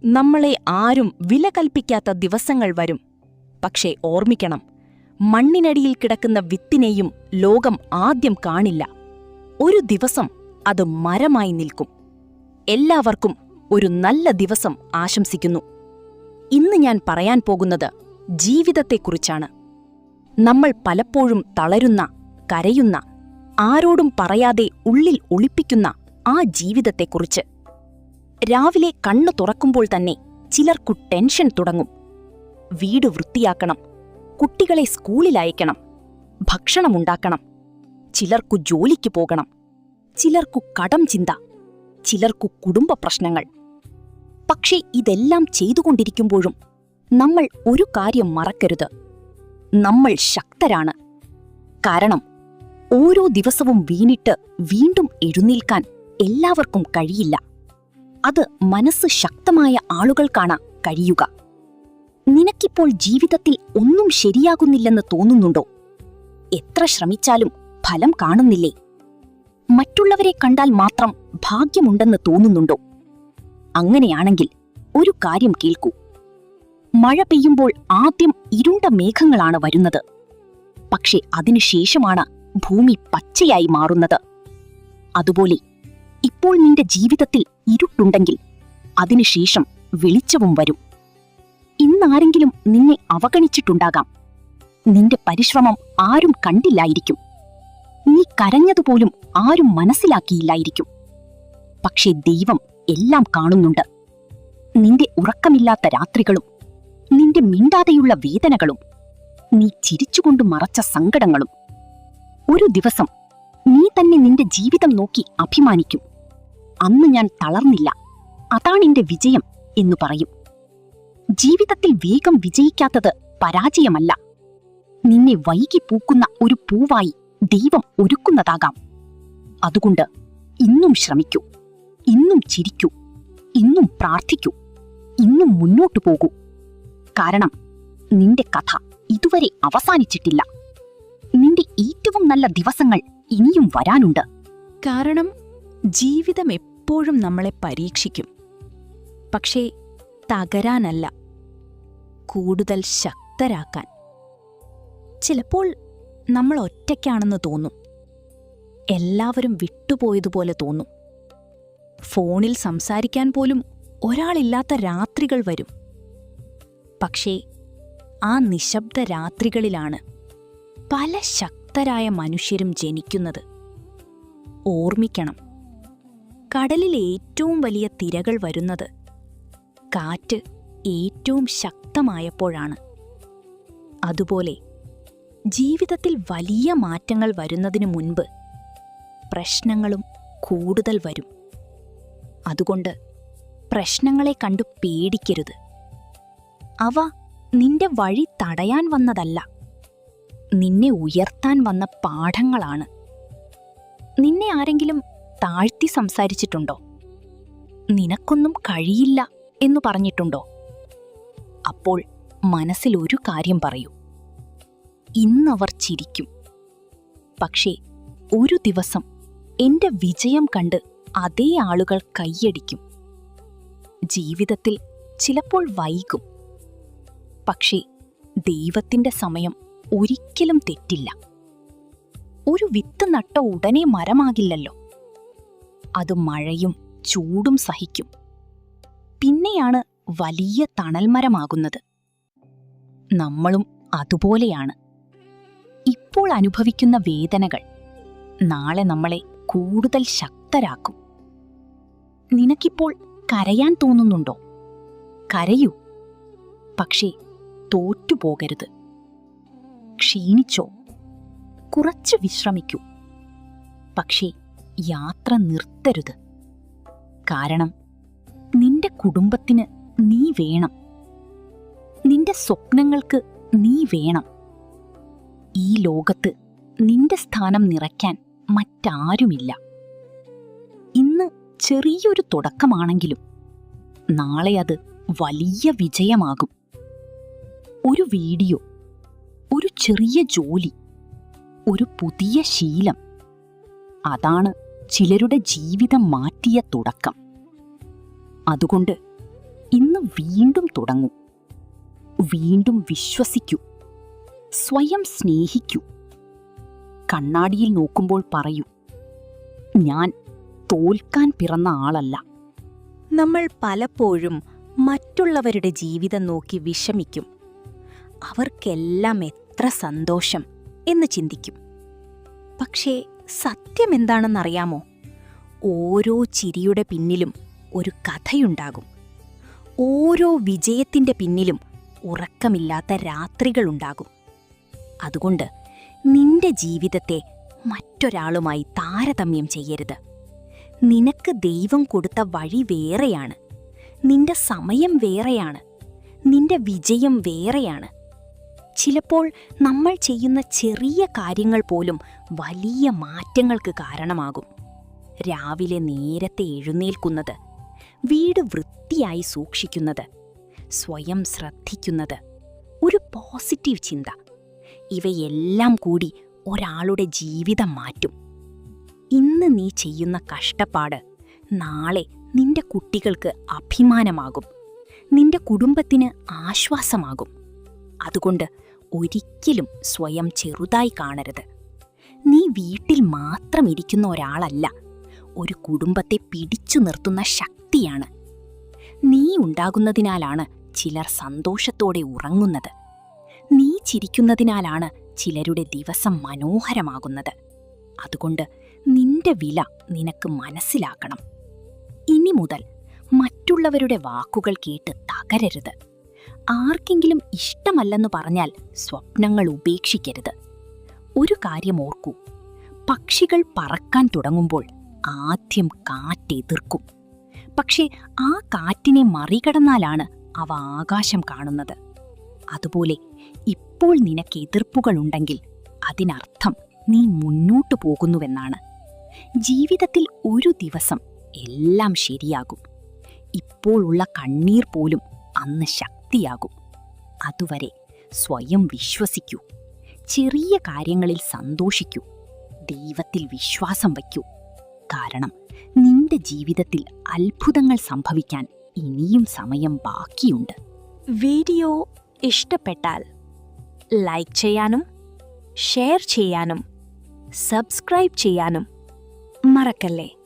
നമ്മളെ ആരും വില കൽപ്പിക്കാത്ത ദിവസങ്ങൾ വരും. പക്ഷേ ഓർമ്മിക്കണം, മണ്ണിനടിയിൽ കിടക്കുന്ന വിത്തിനെയും ലോകം ആദ്യം കാണില്ല. ഒരു ദിവസം അത് മരമായി നിൽക്കും. എല്ലാവർക്കും ഒരു നല്ല ദിവസം ആശംസിക്കുന്നു. ഇന്ന് ഞാൻ പറയാൻ പോകുന്നത് ജീവിതത്തെക്കുറിച്ചാണ്. നമ്മൾ പലപ്പോഴും തളരുന്ന, കരയുന്ന, ആരോടും പറയാതെ ഉള്ളിൽ ഒളിപ്പിക്കുന്ന ആ ജീവിതത്തെക്കുറിച്ച്. രാവിലെ കണ്ണു തുറക്കുമ്പോൾ തന്നെ ചിലർക്കു ടെൻഷൻ തുടങ്ങും. വീട് വൃത്തിയാക്കണം, കുട്ടികളെ സ്കൂളിലയക്കണം, ഭക്ഷണമുണ്ടാക്കണം. ചിലർക്കു ജോലിക്ക് പോകണം, ചിലർക്കു കടം ചിന്ത, ചിലർക്കു കുടുംബ പ്രശ്നങ്ങൾ. പക്ഷേ ഇതെല്ലാം ചെയ്തുകൊണ്ടിരിക്കുമ്പോഴും നമ്മൾ ഒരു കാര്യം മറക്കരുത്: നമ്മൾ ശക്തരാണ്. കാരണം ഓരോ ദിവസവും വീണിട്ട് വീണ്ടും എഴുന്നേൽക്കാൻ എല്ലാവർക്കും കഴിയില്ല. അത് മനസ്സ് ശക്തമായ ആളുകൾക്കാണ് കഴിയുക. നിനക്കിപ്പോൾ ജീവിതത്തിൽ ഒന്നും ശരിയാകുന്നില്ലെന്ന് തോന്നുന്നുണ്ടോ? എത്ര ശ്രമിച്ചാലും ഫലം കാണുന്നില്ലേ? മറ്റുള്ളവരെ കണ്ടാൽ മാത്രം ഭാഗ്യമുണ്ടെന്ന് തോന്നുന്നുണ്ടോ? അങ്ങനെയാണെങ്കിൽ ഒരു കാര്യം കേൾക്കൂ. മഴ പെയ്യുമ്പോൾ ആദ്യം ഇരുണ്ട മേഘങ്ങളാണ് വരുന്നത്. പക്ഷെ അതിനുശേഷമാണ് ഭൂമി പച്ചയായി മാറുന്നത്. അതുപോലെ ഇപ്പോൾ നിന്റെ ജീവിതത്തിൽ ഇരുട്ടുണ്ടെങ്കിൽ അതിനുശേഷം വെളിച്ചവും വരും. ഇന്നാരെങ്കിലും നിന്നെ അവഗണിച്ചിട്ടുണ്ടാകാം. നിന്റെ പരിശ്രമം ആരും കണ്ടില്ലായിരിക്കും. നീ കരഞ്ഞതുപോലും ആരും മനസ്സിലാക്കിയില്ലായിരിക്കും. പക്ഷേ ദൈവം എല്ലാം കാണുന്നുണ്ട്. നിന്റെ ഉറക്കമില്ലാത്ത രാത്രികളും, നിന്റെ മിണ്ടാതെയുള്ള വേദനകളും, നീ ചിരിച്ചുകൊണ്ട് മറച്ച സങ്കടങ്ങളും. ഒരു ദിവസം നീ തന്നെ നിന്റെ ജീവിതം നോക്കി അഭിമാനിക്കും. അന്ന് ഞാൻ തളർന്നില്ല, അതാണെന്റെ വിജയം എന്നു പറയും. ജീവിതത്തിൽ വേഗം വിജയിക്കാത്തത് പരാജയമല്ല, നിന്നെ വൈകി പൂക്കുന്ന ഒരു പൂവായി ദൈവം ഒരുക്കുന്നതാകാം. അതുകൊണ്ട് ഇന്നും ശ്രമിക്കൂ, ഇന്നും ചിരിക്കൂ, ഇന്നും പ്രാർത്ഥിക്കൂ, ഇന്നും മുന്നോട്ടു പോകൂ. കാരണം നിന്റെ കഥ ഇതുവരെ അവസാനിച്ചിട്ടില്ല. നിന്റെ ഏറ്റവും നല്ല ദിവസങ്ങൾ ഇനിയും വരാനുണ്ട്. കാരണം ജീവിതം എപ്പോഴും നമ്മളെ പരീക്ഷിക്കും. പക്ഷേ തകരാനല്ല, കൂടുതൽ ശക്തരാക്കാൻ. ചിലപ്പോൾ നമ്മൾ ഒറ്റയ്ക്കാണെന്ന് തോന്നും. എല്ലാവരും വിട്ടുപോയതുപോലെ തോന്നും. ഫോണിൽ സംസാരിക്കാൻ പോലും ഒരാളില്ലാത്ത രാത്രികൾ വരും. പക്ഷേ ആ നിശബ്ദ രാത്രികളിലാണ് പല ശക്തരായ മനുഷ്യരും ജനിക്കുന്നത്. ഓർമ്മിക്കണം, കടലിൽ ഏറ്റവും വലിയ തിരകൾ വരുന്നത് കാറ്റ് ഏറ്റവും ശക്തമായപ്പോഴാണ്. അതുപോലെ ജീവിതത്തിൽ വലിയ മാറ്റങ്ങൾ വരുന്നതിനു മുൻപ് പ്രശ്നങ്ങളും കൂടുതൽ വരും. അതുകൊണ്ട് പ്രശ്നങ്ങളെ കണ്ടു പേടിക്കരുത്. അവ നിന്റെ വഴി തടയാൻ വന്നതല്ല, നിന്നെ ഉയർത്താൻ വന്ന പാഠങ്ങളാണ്. നിന്നെ ആരെങ്കിലും താഴ്ത്തി സംസാരിച്ചിട്ടുണ്ടോ? നിനക്കൊന്നും കഴിയില്ല എന്നു പറഞ്ഞിട്ടുണ്ടോ? അപ്പോൾ മനസ്സിൽ ഒരു കാര്യം പറയൂ: ഇന്നവർ ചിരിക്കും. പക്ഷേ ഒരു ദിവസം എന്റെ വിജയം കണ്ട് അതേ ആളുകൾ കൈയടിക്കും. ജീവിതത്തിൽ ചിലപ്പോൾ വൈകും, പക്ഷേ ദൈവത്തിന്റെ സമയം ഒരിക്കലും തെറ്റില്ല. ഒരു വിത്ത് നട്ട ഉടനെ മരമാകില്ലല്ലോ. അത് മഴയും ചൂടും സഹിക്കും. പിന്നെയാണ് വലിയ തണൽമരമാകുന്നത്. നമ്മളും അതുപോലെയാണ്. ഇപ്പോൾ അനുഭവിക്കുന്ന വേദനകൾ നാളെ നമ്മളെ കൂടുതൽ ശക്തരാക്കും. നിനക്കിപ്പോൾ കരയാൻ തോന്നുന്നുണ്ടോ? കരയൂ. പക്ഷേ തോറ്റുപോകരുത്. ക്ഷീണിച്ചോ? കുറച്ച് വിശ്രമിക്കൂ. പക്ഷേ യാത്ര നിർത്തരുത്. കാരണം നിന്റെ കുടുംബത്തിന് നീ വേണം. നിന്റെ സ്വപ്നങ്ങൾക്ക് നീ വേണം. ഈ ലോകത്ത് നിന്റെ സ്ഥാനം നിറയ്ക്കാൻ മറ്റാരുമില്ല. ഇന്ന് ചെറിയൊരു തുടക്കമാണെങ്കിലും നാളെ അത് വലിയ വിജയമാകും. ഒരു വീഡിയോ, ഒരു ചെറിയ ജോലി, ഒരു പുതിയ ശീലം, അതാണ് ചിലരുടെ ജീവിതം മാറ്റിയ തുടക്കം. അതുകൊണ്ട് ഇന്ന് വീണ്ടും തുടങ്ങൂ. വീണ്ടും വിശ്വസിക്കൂ. സ്വയം സ്നേഹിക്കൂ. കണ്ണാടിയിൽ നോക്കുമ്പോൾ പറയൂ, ഞാൻ തോൽക്കാൻ പിറന്ന ആളല്ല. നമ്മൾ പലപ്പോഴും മറ്റുള്ളവരുടെ ജീവിതം നോക്കി വിഷമിക്കും. അവർക്കെല്ലാം എത്ര സന്തോഷം എന്ന് ചിന്തിക്കും. പക്ഷേ സത്യം എന്താണെന്നറിയാമോ? ഓരോ ചിരിയുടെ പിന്നിലും ഒരു കഥയുണ്ടാകും. ഓരോ വിജയത്തിന്റെ പിന്നിലും ഉറക്കമില്ലാത്ത രാത്രികളുണ്ടാകും. അതുകൊണ്ട് നിന്റെ ജീവിതത്തെ മറ്റൊരാളുമായി താരതമ്യം ചെയ്യരുത്. നിനക്ക് ദൈവം കൊടുത്ത വഴി വേറെയാണ്. നിന്റെ സമയം വേറെയാണ്. നിന്റെ വിജയം വേറെയാണ്. ചിലപ്പോൾ നമ്മൾ ചെയ്യുന്ന ചെറിയ കാര്യങ്ങൾ പോലും വലിയ മാറ്റങ്ങൾക്ക് കാരണമാകും. രാവിലെ നേരത്തെ എഴുന്നേൽക്കുന്നത്, വീട് വൃത്തിയായി സൂക്ഷിക്കുന്നത്, സ്വയം ശ്രദ്ധിക്കുന്നത്, ഒരു പോസിറ്റീവ് ചിന്ത, ഇവയെല്ലാം കൂടി ഒരാളുടെ ജീവിതം മാറ്റും. ഇന്ന് നീ ചെയ്യുന്ന കഷ്ടപ്പാട് നാളെ നിന്റെ കുട്ടികൾക്ക് അഭിമാനമാകും. നിന്റെ കുടുംബത്തിന് ആശ്വാസമാകും. അതുകൊണ്ട് ഒരിക്കലും സ്വയം ചെറുതായി കാണരുത്. നീ വീട്ടിൽ മാത്രം ഇരിക്കുന്ന ഒരാളല്ല, ഒരു കുടുംബത്തെ പിടിച്ചു നിർത്തുന്ന ശക്തിയാണ്. നീ ഉണ്ടാകുന്നതിനാലാണ് ചിലർ സന്തോഷത്തോടെ ഉറങ്ങുന്നത്. നീ ചിരിക്കുന്നതിനാലാണ് ചിലരുടെ ദിവസം മനോഹരമാകുന്നത്. അതുകൊണ്ട് നിന്റെ വില നിനക്ക് മനസ്സിലാക്കണം. ഇനി മുതൽ മറ്റുള്ളവരുടെ വാക്കുകൾ കേട്ട് തകരരുത്. ആർക്കെങ്കിലും ഇഷ്ടമല്ലെന്ന് പറഞ്ഞാൽ സ്വപ്നങ്ങൾ ഉപേക്ഷിക്കരുത്. ഒരു കാര്യം ഓർക്കൂ, പക്ഷികൾ പറക്കാൻ തുടങ്ങുമ്പോൾ ആദ്യം കാറ്റെതിർക്കും. പക്ഷേ ആ കാറ്റിനെ മറികടന്നാലാണ് അവ ആകാശം കാണുന്നത്. അതുപോലെ ഇപ്പോൾ നിനക്ക് എതിർപ്പുകളുണ്ടെങ്കിൽ അതിനർത്ഥം നീ മുന്നോട്ടു പോകുന്നുവെന്നാണ്. ജീവിതത്തിൽ ഒരു ദിവസം എല്ലാം ശരിയാകും. ഇപ്പോഴുള്ള കണ്ണീർ പോലും അന്ന് ശക്തിയാകും. അതുവരെ സ്വയം വിശ്വസിക്കൂ. ചെറിയ കാര്യങ്ങളിൽ സന്തോഷിക്കൂ. ദൈവത്തിൽ വിശ്വാസം വയ്ക്കൂ. കാരണം നിന്റെ ജീവിതത്തിൽ അത്ഭുതങ്ങൾ സംഭവിക്കാൻ ഇനിയും സമയം ബാക്കിയുണ്ട്. വീഡിയോ ഇഷ്ടപ്പെട്ടാൽ ലൈക്ക് ചെയ്യാനും ഷെയർ ചെയ്യാനും സബ്സ്ക്രൈബ് ചെയ്യാനും മറക്കല്ലേ.